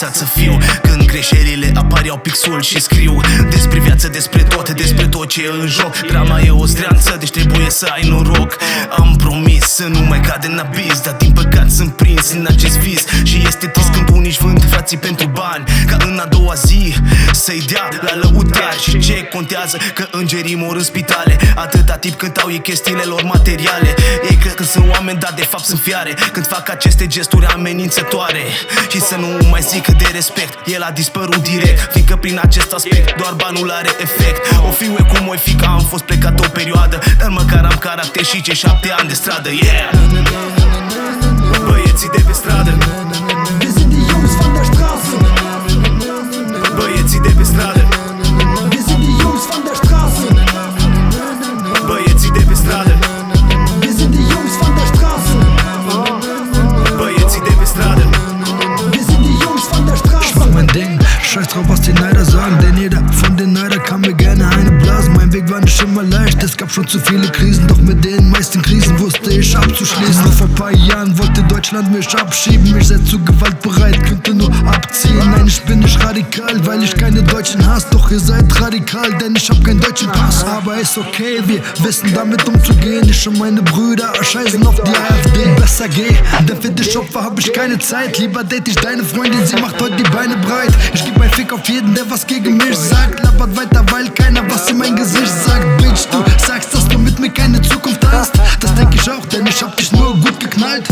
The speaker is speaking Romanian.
învățat să fiu. Când greșelile apar iau pixul și scriu despre viață, despre tot ce e în joc. Drama e o zdreanță, deci trebuie să ai noroc. Am promis să nu mai cad în abis, dar din păcat sunt prins în acest vis. Și este trist când unii-și vând frații pentru bani, ca în a doua zi să-i dea la lăutari. Și ce contează că îngerii mor în spitale, atâta timp cât au ei chestiile lor materiale. Ei cred că sunt oameni, dar de fapt sunt fiare când fac aceste gesturi amenințătoare. Și să nu mai zic de respect, el a dispărut direct, fiindcă prin acest aspect doar banul are efect. O fiu e cum o fi, că am fost plecat o perioadă, dar măcar am caracter și ce 7 ani de stradă. Yeah! Băieții de pe stradă, băieții de pe stradă, băieții de pe stradă, băieții de pe stradă. Ich mach mein Ding, scheiß drauf, was die Neider sagen, denn jeder von den Neider kann mir gerne eine blasen. Mein Weg war nicht immer leicht, es gab schon zu viele Krisen, doch mit den meisten Krisen wusste ich abzuschließen. Vor ein paar Jahren wollte Deutschland mich abschieben, ich sei zu gewaltbereit, könnte nur abziehen. Nein, ich bin nicht radikal, weil ich keine Deutschen hasse, doch ihr seid radikal, denn ich hab keinen deutschen Pass. Aber ist okay, wir wissen damit umzugehen, ich und meine Brüder scheißen auf die AfD. Besser geh, denn für dich Opfer hab ich keine Zeit, lieber date ich deine Freundin, sie macht heute die Beine breit. Ich geb ein Fick auf jeden, der was gegen mich sagt, labert weiter, weil keiner was in mein Gesicht sagt. Bitch, du sagst, dass du mit mir keine Zukunft hast, das denk ich auch, denn ich hab dich nur gut geknallt.